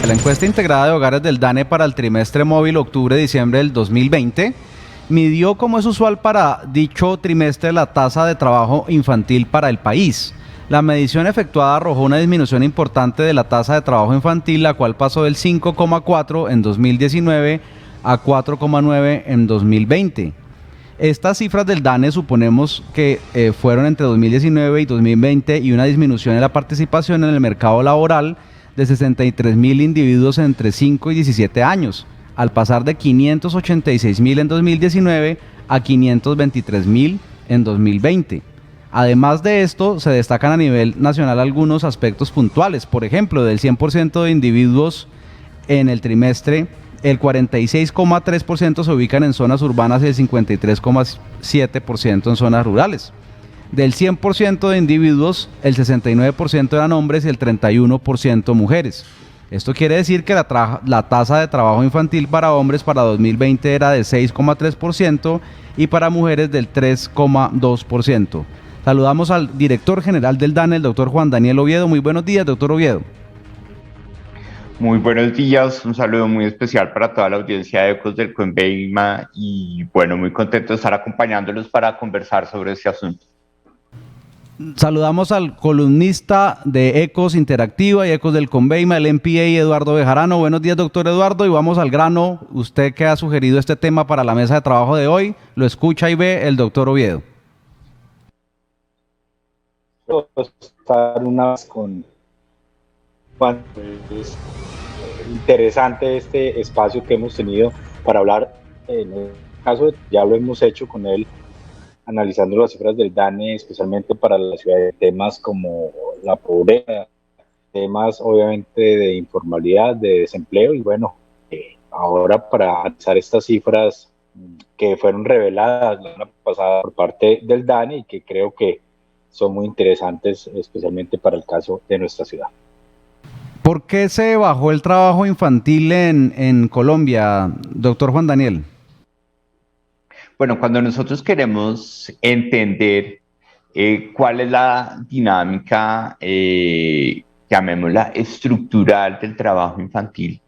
La encuesta integrada de hogares del DANE para el trimestre móvil octubre-diciembre del 2020 midió, como es usual para dicho trimestre, la tasa de trabajo infantil para el país. La medición efectuada arrojó una disminución importante de la tasa de trabajo infantil, la cual pasó del 5,4 en 2019 a 4,9 en 2020. Estas cifras del DANE suponemos que fueron entre 2019 y 2020 y una disminución en la participación en el mercado laboral de 63.000 individuos entre 5 y 17 años, al pasar de 586.000 en 2019 a 523.000 en 2020. Además de esto, se destacan a nivel nacional algunos aspectos puntuales. Por ejemplo, del 100% de individuos en el trimestre, el 46,3% se ubican en zonas urbanas y el 53,7% en zonas rurales. Del 100% de individuos, el 69% eran hombres y el 31% mujeres. Esto quiere decir que la tasa de trabajo infantil para hombres para 2020 era de 6,3% y para mujeres del 3,2%. Saludamos al director general del DANE, el doctor Juan Daniel Oviedo. Muy buenos días, doctor Oviedo. Muy buenos días, un saludo muy especial para toda la audiencia de Ecos del Conveima y bueno, muy contento de estar acompañándolos para conversar sobre este asunto. Saludamos al columnista de Ecos Interactiva y Ecos del Conveima, el MPA, Eduardo Bejarano. Buenos días, doctor Eduardo, y vamos al grano. Usted que ha sugerido este tema para la mesa de trabajo de hoy, lo escucha y ve el doctor Oviedo. Estar una vez con Juan, es interesante este espacio que hemos tenido para hablar. En el caso, ya lo hemos hecho con él, analizando las cifras del DANE, especialmente para la ciudad, de temas como la pobreza, temas obviamente de informalidad, de desempleo, y bueno, ahora para analizar estas cifras que fueron reveladas la semana pasada por parte del DANE y que creo que son muy interesantes, especialmente para el caso de nuestra ciudad. ¿Por qué se bajó el trabajo infantil en Colombia, doctor Juan Daniel? Bueno, cuando nosotros queremos entender cuál es la dinámica, llamémosla estructural del trabajo infantil,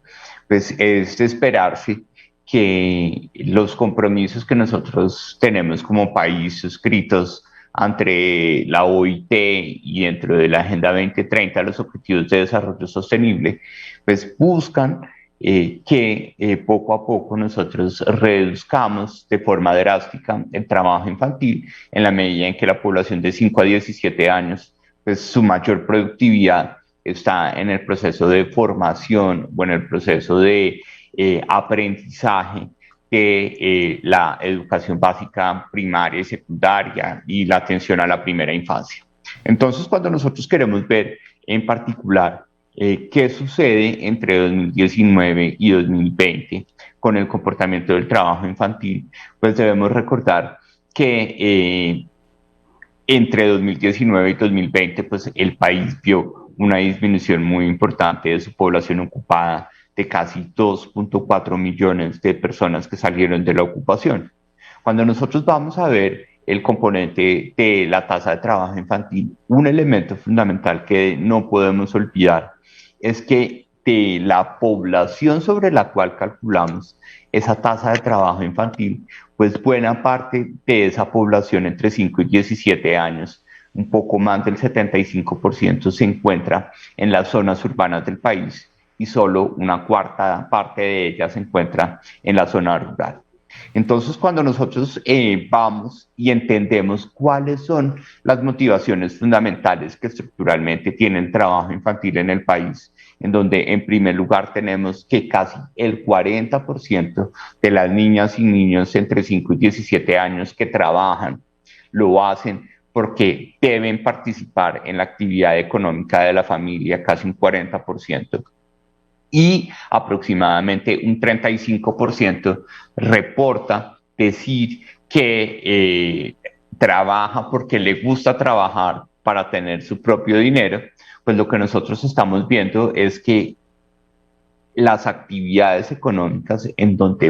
pues es de esperarse que los compromisos que nosotros tenemos como país suscritos entre la OIT y dentro de la Agenda 2030, los Objetivos de Desarrollo Sostenible, pues buscan que poco a poco nosotros reduzcamos de forma drástica el trabajo infantil en la medida en que la población de 5 a 17 años, pues su mayor productividad está en el proceso de formación o en el proceso de aprendizaje de la educación básica primaria y secundaria y la atención a la primera infancia. Entonces, cuando nosotros queremos ver en particular qué sucede entre 2019 y 2020 con el comportamiento del trabajo infantil, pues debemos recordar que entre 2019 y 2020 pues el país vio una disminución muy importante de su población ocupada, de casi 2.4 millones de personas que salieron de la ocupación. Cuando nosotros vamos a ver el componente de la tasa de trabajo infantil, un elemento fundamental que no podemos olvidar es que de la población sobre la cual calculamos esa tasa de trabajo infantil, pues buena parte de esa población entre 5 y 17 años, un poco más del 75% se encuentra en las zonas urbanas del país y solo una cuarta parte de ella se encuentra en la zona rural. Entonces, cuando nosotros vamos y entendemos cuáles son las motivaciones fundamentales que estructuralmente tiene el trabajo infantil en el país, en donde en primer lugar tenemos que casi el 40% de las niñas y niños entre 5 y 17 años que trabajan lo hacen porque deben participar en la actividad económica de la familia, casi un 40%. Y aproximadamente un 35% reporta decir que trabaja porque le gusta trabajar para tener su propio dinero. Pues lo que nosotros estamos viendo es que las actividades económicas en donde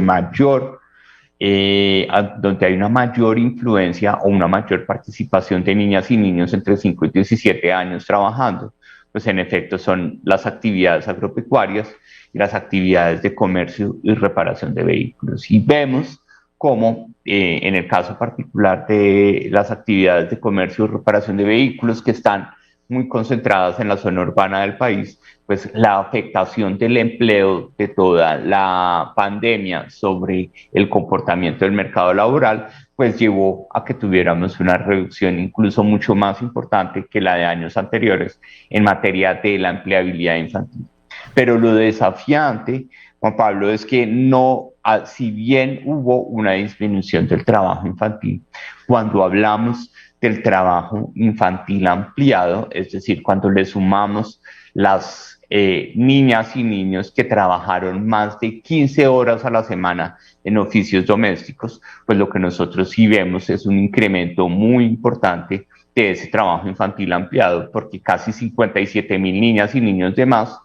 donde hay una mayor influencia o una mayor participación de niñas y niños entre 5 y 17 años trabajando, pues en efecto son las actividades agropecuarias y las actividades de comercio y reparación de vehículos. Y vemos cómo en el caso particular de las actividades de comercio y reparación de vehículos que están muy concentradas en la zona urbana del país, pues la afectación del empleo de toda la pandemia sobre el comportamiento del mercado laboral, pues llevó a que tuviéramos una reducción incluso mucho más importante que la de años anteriores en materia de la empleabilidad infantil. Pero lo desafiante, Juan Pablo, es que no, si bien hubo una disminución del trabajo infantil, cuando hablamos del trabajo infantil ampliado, es decir, cuando le sumamos las niñas y niños que trabajaron más de 15 horas a la semana en oficios domésticos, pues lo que nosotros sí vemos es un incremento muy importante de ese trabajo infantil ampliado, porque casi 57,000 niñas y niños de más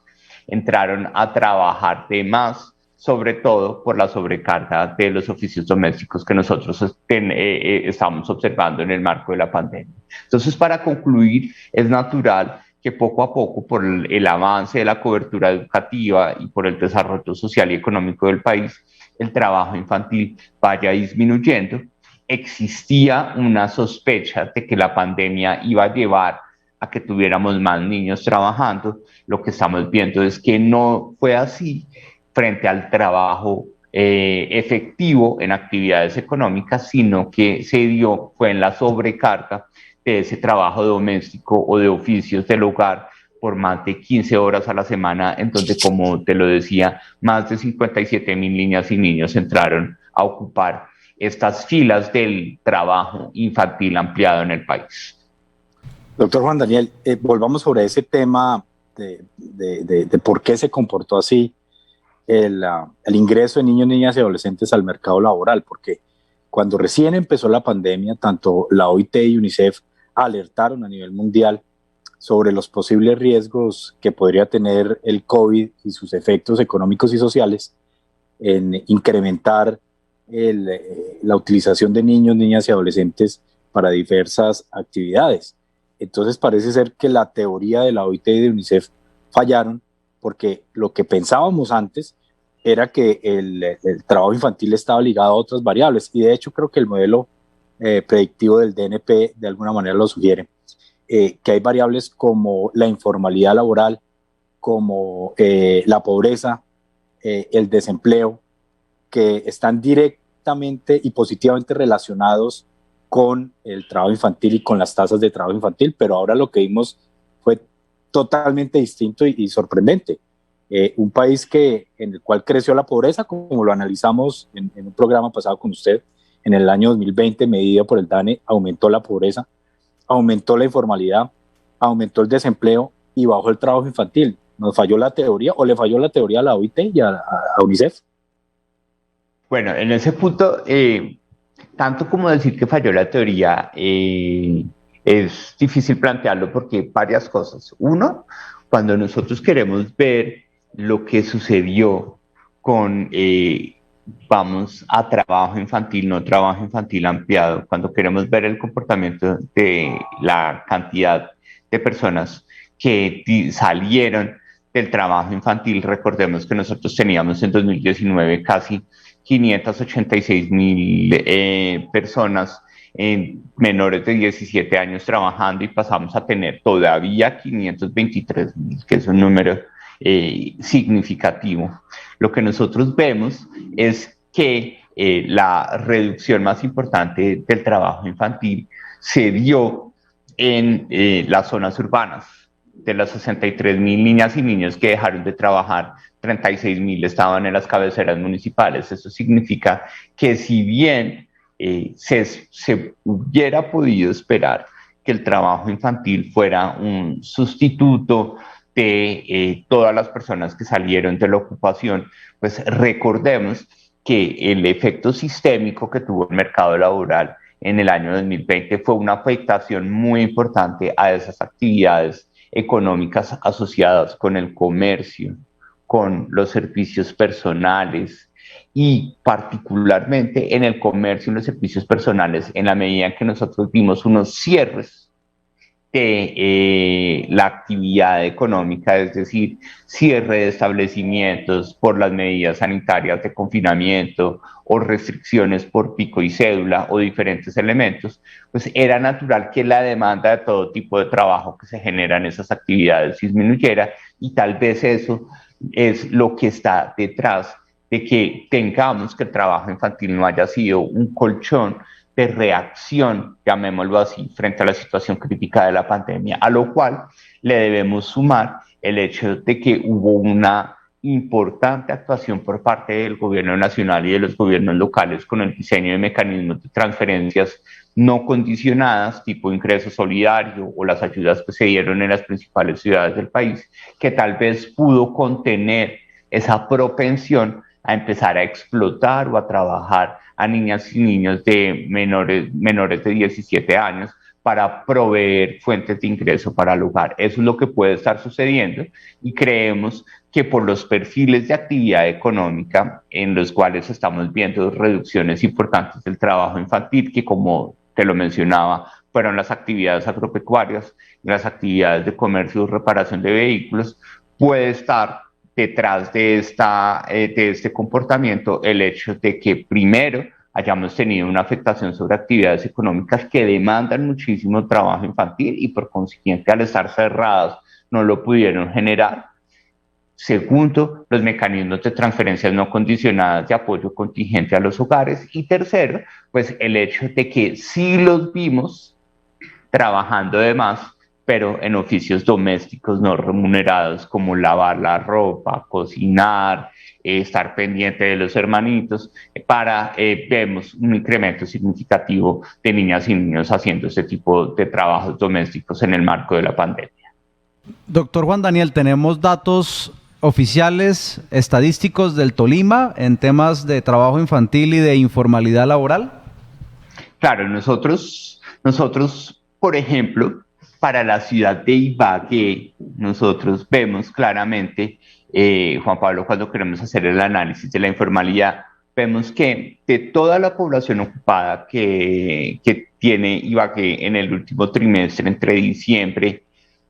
entraron a trabajar de más, sobre todo por la sobrecarga de los oficios domésticos que nosotros estamos observando en el marco de la pandemia. Entonces, para concluir, es natural que poco a poco, por el avance de la cobertura educativa y por el desarrollo social y económico del país, el trabajo infantil vaya disminuyendo. Existía una sospecha de que la pandemia iba a llevar a que tuviéramos más niños trabajando. Lo que estamos viendo es que no fue así frente al trabajo efectivo en actividades económicas, sino que se dio, fue en la sobrecarga de ese trabajo doméstico o de oficios del hogar por más de 15 horas a la semana, en donde, como te lo decía, más de 57,000 niñas y niños entraron a ocupar estas filas del trabajo infantil ampliado en el país. Doctor Juan Daniel, volvamos sobre ese tema de por qué se comportó así el ingreso de niños, niñas y adolescentes al mercado laboral, porque cuando recién empezó la pandemia, tanto la OIT y UNICEF alertaron a nivel mundial sobre los posibles riesgos que podría tener el COVID y sus efectos económicos y sociales en incrementar la utilización de niños, niñas y adolescentes para diversas actividades. Entonces parece ser que la teoría de la OIT y de UNICEF fallaron, porque lo que pensábamos antes era que el trabajo infantil estaba ligado a otras variables, y de hecho creo que el modelo predictivo del DNP de alguna manera lo sugiere, que hay variables como la informalidad laboral, como la pobreza, el desempleo, que están directamente y positivamente relacionados con el trabajo infantil y con las tasas de trabajo infantil, pero ahora lo que vimos fue totalmente distinto y sorprendente. Un país en el cual creció la pobreza, como lo analizamos en un programa pasado con usted, en el año 2020, medido por el DANE, aumentó la pobreza, aumentó la informalidad, aumentó el desempleo y bajó el trabajo infantil. ¿Nos falló la teoría o le falló la teoría a la OIT y a UNICEF? Bueno, en ese punto, tanto como decir que falló la teoría, es difícil plantearlo porque varias cosas. Uno, cuando nosotros queremos ver lo que sucedió con, vamos a trabajo infantil, no trabajo infantil ampliado, cuando queremos ver el comportamiento de la cantidad de personas que salieron del trabajo infantil, recordemos que nosotros teníamos en 2019 casi 586,000 personas menores de 17 años trabajando, y pasamos a tener todavía 523,000, que es un número significativo. Lo que nosotros vemos es que la reducción más importante del trabajo infantil se dio en las zonas urbanas. De las 63,000 niñas y niños que dejaron de trabajar, 36,000 estaban en las cabeceras municipales. Eso significa que si bien se hubiera podido esperar que el trabajo infantil fuera un sustituto de todas las personas que salieron de la ocupación, pues recordemos que el efecto sistémico que tuvo el mercado laboral en el año 2020 fue una afectación muy importante a esas actividades económicas asociadas con el comercio, con los servicios personales, y particularmente en el comercio y los servicios personales, en la medida en que nosotros vimos unos cierres de la actividad económica, es decir, cierre de establecimientos por las medidas sanitarias de confinamiento o restricciones por pico y cédula o diferentes elementos, pues era natural que la demanda de todo tipo de trabajo que se genera en esas actividades disminuyera, y tal vez eso es lo que está detrás de que tengamos que el trabajo infantil no haya sido un colchón de reacción, llamémoslo así, frente a la situación crítica de la pandemia, a lo cual le debemos sumar el hecho de que hubo una importante actuación por parte del gobierno nacional y de los gobiernos locales con el diseño de mecanismos de transferencias no condicionadas, tipo ingreso solidario o las ayudas que se dieron en las principales ciudades del país, que tal vez pudo contener esa propensión a empezar a explotar o a trabajar a niñas y niños de menores de 17 años para proveer fuentes de ingreso para el hogar. Eso es lo que puede estar sucediendo, y creemos que por los perfiles de actividad económica en los cuales estamos viendo reducciones importantes del trabajo infantil, que como te lo mencionaba, fueron las actividades agropecuarias, las actividades de comercio y reparación de vehículos, puede estar detrás de este comportamiento el hecho de que primero hayamos tenido una afectación sobre actividades económicas que demandan muchísimo trabajo infantil y por consiguiente al estar cerradas no lo pudieron generar. Segundo, los mecanismos de transferencias no condicionadas de apoyo contingente a los hogares. Y tercero, pues el hecho de que sí los vimos trabajando de más, pero en oficios domésticos no remunerados como lavar la ropa, cocinar, estar pendiente de los hermanitos, vemos un incremento significativo de niñas y niños haciendo este tipo de trabajos domésticos en el marco de la pandemia. Doctor Juan Daniel, ¿tenemos datos oficiales estadísticos del Tolima en temas de trabajo infantil y de informalidad laboral? Claro, nosotros, por ejemplo, para la ciudad de Ibagué, nosotros vemos claramente, Juan Pablo, cuando queremos hacer el análisis de la informalidad, vemos que de toda la población ocupada que tiene Ibagué en el último trimestre, entre diciembre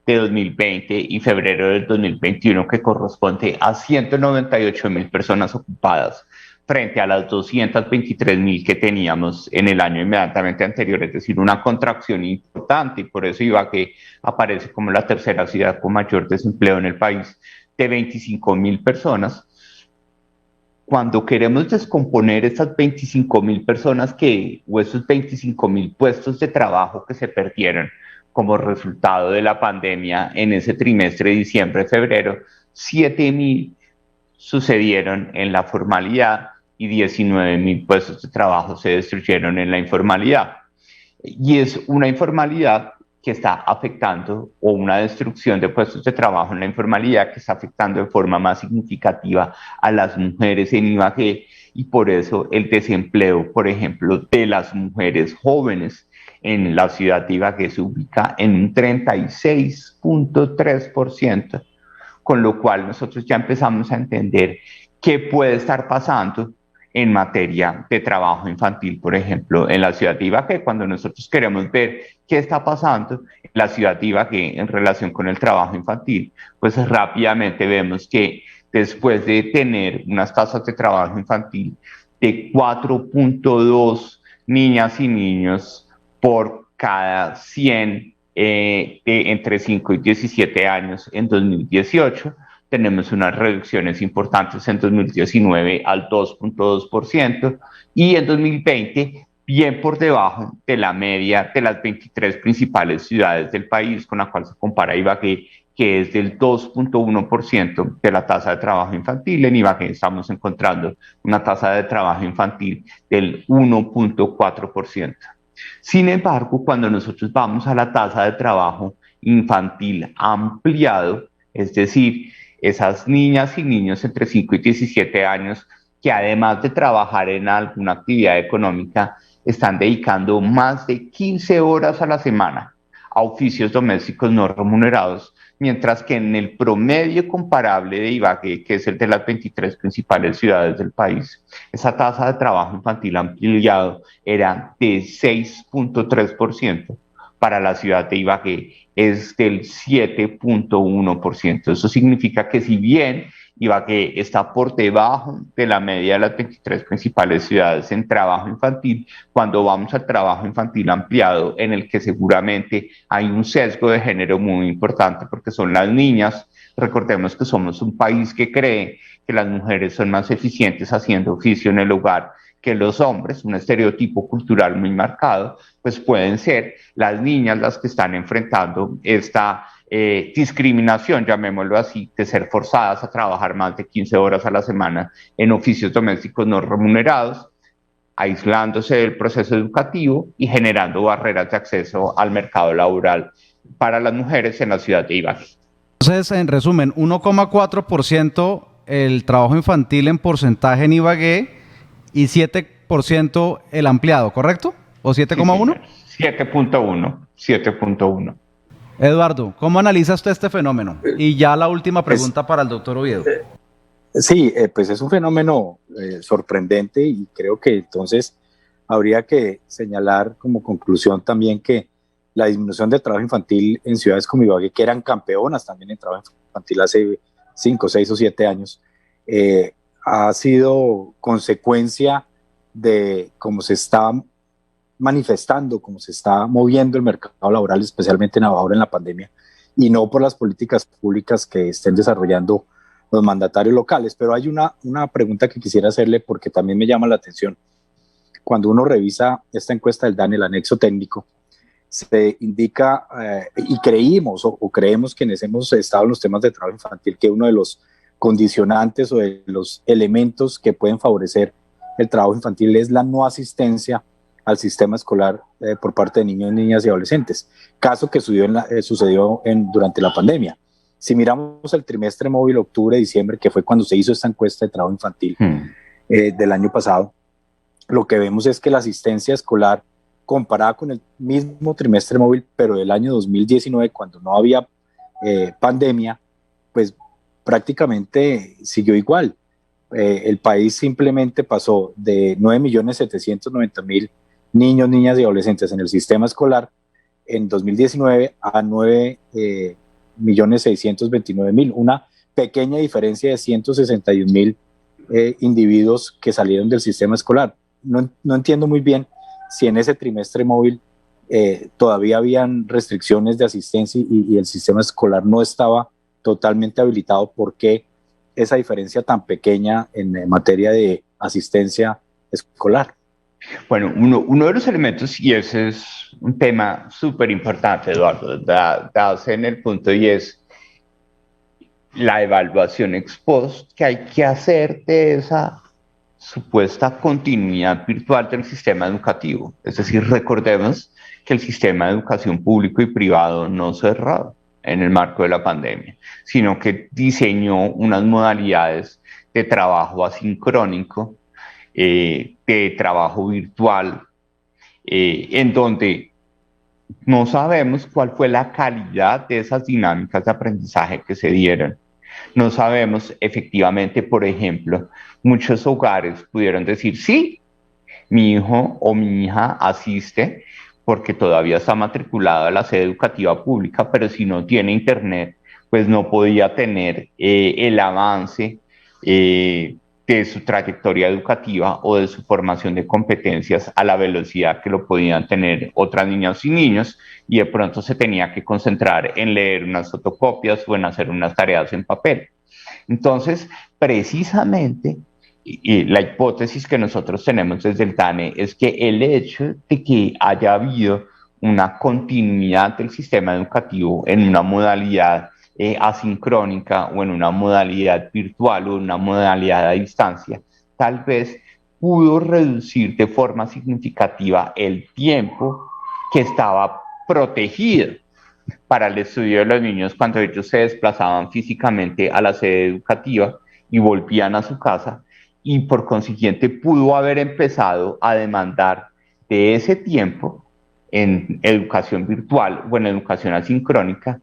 de 2020 y febrero del 2021, que corresponde a 198.000 personas ocupadas, frente a las 223.000 que teníamos en el año inmediatamente anterior, es decir, una contracción importante, y por eso Ibagué aparece como la tercera ciudad con mayor desempleo en el país, de 25.000 personas. Cuando queremos descomponer esas 25.000 personas o esos 25.000 puestos de trabajo que se perdieron como resultado de la pandemia en ese trimestre de diciembre-febrero, 7.000 sucedieron en la formalidad y 19.000 puestos de trabajo se destruyeron en la informalidad. Y es una informalidad que está afectando, o una destrucción de puestos de trabajo en la informalidad que está afectando de forma más significativa a las mujeres en Ibagué, y por eso el desempleo, por ejemplo, de las mujeres jóvenes en la ciudad de Ibagué se ubica en un 36.3%, con lo cual nosotros ya empezamos a entender qué puede estar pasando en materia de trabajo infantil, por ejemplo, en la ciudad de Ibagué. Cuando nosotros queremos ver qué está pasando en la ciudad de Ibagué en relación con el trabajo infantil, pues rápidamente vemos que después de tener unas tasas de trabajo infantil de 4.2 niñas y niños por cada 100 entre 5 y 17 años en 2018, tenemos unas reducciones importantes en 2019 al 2.2%, y en 2020 bien por debajo de la media de las 23 principales ciudades del país, con la cual se compara Ibagué, que es del 2.1% de la tasa de trabajo infantil. En Ibagué estamos encontrando una tasa de trabajo infantil del 1.4%. Sin embargo, cuando nosotros vamos a la tasa de trabajo infantil ampliado, es decir, esas niñas y niños entre 5 y 17 años que además de trabajar en alguna actividad económica, están dedicando más de 15 horas a la semana a oficios domésticos no remunerados, mientras que en el promedio comparable de Ibagué, que es el de las 23 principales ciudades del país, esa tasa de trabajo infantil ampliado era de 6.3%, para la ciudad de Ibagué es del 7.1%. Eso significa que si bien Ibagué está por debajo de la media de las 23 principales ciudades en trabajo infantil, cuando vamos al trabajo infantil ampliado, en el que seguramente hay un sesgo de género muy importante porque son las niñas. Recordemos que somos un país que cree que las mujeres son más eficientes haciendo oficio en el hogar que los hombres, un estereotipo cultural muy marcado, pues pueden ser las niñas las que están enfrentando esta discriminación, llamémoslo así, de ser forzadas a trabajar más de 15 horas a la semana en oficios domésticos no remunerados, aislándose del proceso educativo y generando barreras de acceso al mercado laboral para las mujeres en la ciudad de Ibagué. Entonces, en resumen, 1,4% el trabajo infantil en porcentaje en Ibagué y 7% el ampliado, ¿correcto? ¿O 7,1? Sí, 7.1. Eduardo, ¿cómo analiza usted este fenómeno? Y ya la última pregunta para el doctor Oviedo. Sí, pues es un fenómeno sorprendente y creo que entonces habría que señalar como conclusión también que la disminución del trabajo infantil en ciudades como Ibagué, que eran campeonas también en trabajo infantil hace 5, 6 o 7 años, ha sido consecuencia de cómo se está manifestando, cómo se está moviendo el mercado laboral, especialmente ahora en la pandemia, y no por las políticas públicas que estén desarrollando los mandatarios locales. Pero hay una pregunta que quisiera hacerle porque también me llama la atención. Cuando uno revisa esta encuesta del DANE, el anexo técnico, se indica, y creímos o creemos quienes hemos estado en los temas de trabajo infantil, que uno de los condicionantes o de los elementos que pueden favorecer el trabajo infantil es la no asistencia al sistema escolar por parte de niños, niñas y adolescentes, caso que sucedió durante la pandemia. Si miramos el trimestre móvil octubre-diciembre, que fue cuando se hizo esta encuesta de trabajo infantil del año pasado, lo que vemos es que la asistencia escolar comparada con el mismo trimestre móvil, pero del año 2019, cuando no había pandemia, pues prácticamente siguió igual. El país simplemente pasó de 9.790.000 niños, niñas y adolescentes en el sistema escolar en 2019 a 9.629.000, una pequeña diferencia de 161.000 individuos que salieron del sistema escolar. No entiendo muy bien si en ese trimestre móvil todavía habían restricciones de asistencia y el sistema escolar no estaba totalmente habilitado. ¿Por qué esa diferencia tan pequeña en materia de asistencia escolar? Bueno, uno de los elementos, y ese es un tema súper importante, Eduardo, das en el punto, y es la evaluación ex post que hay que hacer de esa supuesta continuidad virtual del sistema educativo. Es decir, recordemos que el sistema de educación público y privado no cerró en el marco de la pandemia, sino que diseñó unas modalidades de trabajo asincrónico, de trabajo virtual, en donde no sabemos cuál fue la calidad de esas dinámicas de aprendizaje que se dieron. No sabemos efectivamente, por ejemplo, muchos hogares pudieron decir, sí, mi hijo o mi hija asiste porque todavía está matriculado a la sede educativa pública, pero si no tiene internet, pues no podía tener el avance de su trayectoria educativa o de su formación de competencias a la velocidad que lo podían tener otras niñas y niños, y de pronto se tenía que concentrar en leer unas fotocopias o en hacer unas tareas en papel. Entonces, precisamente, la hipótesis que nosotros tenemos desde el DANE es que el hecho de que haya habido una continuidad del sistema educativo en una modalidad asincrónica o en una modalidad virtual o en una modalidad a distancia, tal vez pudo reducir de forma significativa el tiempo que estaba protegido para el estudio de los niños cuando ellos se desplazaban físicamente a la sede educativa y volvían a su casa, y por consiguiente pudo haber empezado a demandar de ese tiempo en educación virtual o en educación asincrónica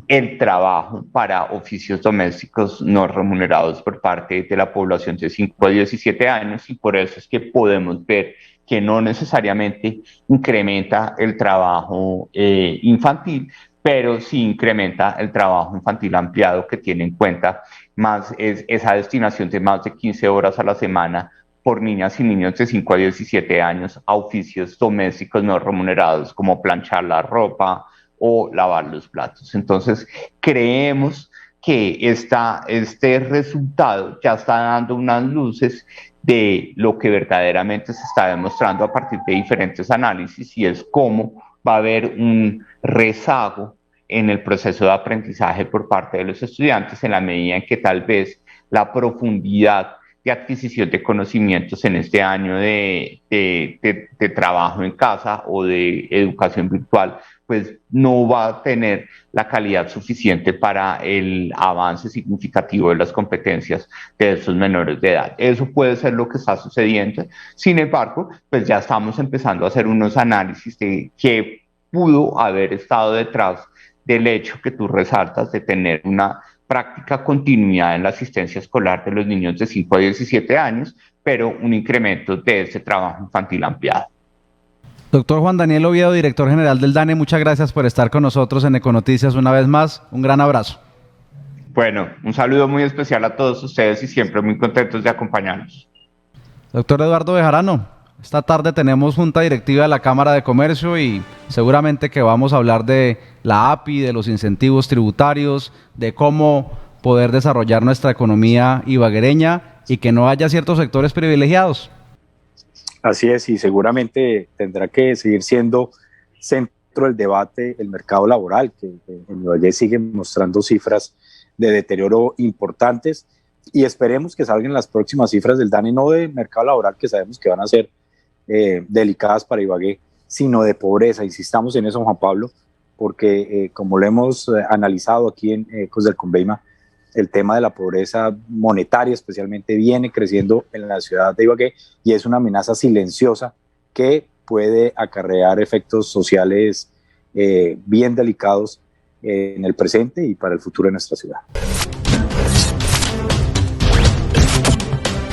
el trabajo para oficios domésticos no remunerados por parte de la población de 5 a 17 años, y por eso es que podemos ver que no necesariamente incrementa el trabajo infantil, pero sí incrementa el trabajo infantil ampliado, que tiene en cuenta más esa destinación de más de 15 horas a la semana por niñas y niños de 5 a 17 años a oficios domésticos no remunerados como planchar la ropa o lavar los platos. Entonces, creemos que este resultado ya está dando unas luces de lo que verdaderamente se está demostrando a partir de diferentes análisis, y es cómo va a haber un rezago en el proceso de aprendizaje por parte de los estudiantes en la medida en que tal vez la profundidad de adquisición de conocimientos en este año de trabajo en casa o de educación virtual, pues no va a tener la calidad suficiente para el avance significativo de las competencias de esos menores de edad. Eso puede ser lo que está sucediendo. Sin embargo, pues ya estamos empezando a hacer unos análisis de qué pudo haber estado detrás del hecho que tú resaltas de tener una práctica continuidad en la asistencia escolar de los niños de 5 a 17 años, pero un incremento de ese trabajo infantil ampliado. Doctor Juan Daniel Oviedo, director general del DANE, muchas gracias por estar con nosotros en Econoticias una vez más. Un gran abrazo. Bueno, un saludo muy especial a todos ustedes y siempre muy contentos de acompañarnos. Doctor Eduardo Bejarano, esta tarde tenemos junta directiva de la Cámara de Comercio y seguramente que vamos a hablar de la API, de los incentivos tributarios, de cómo poder desarrollar nuestra economía ibaguereña y que no haya ciertos sectores privilegiados. Así es, y seguramente tendrá que seguir siendo centro del debate el mercado laboral, que en Ibagué sigue mostrando cifras de deterioro importantes, y esperemos que salgan las próximas cifras del DANE, no de mercado laboral, que sabemos que van a ser delicadas para Ibagué, sino de pobreza. Insistamos en eso, Juan Pablo, porque como lo hemos analizado aquí en Ecos del Conveima, el tema de la pobreza monetaria especialmente viene creciendo en la ciudad de Ibagué y es una amenaza silenciosa que puede acarrear efectos sociales bien delicados en el presente y para el futuro de nuestra ciudad.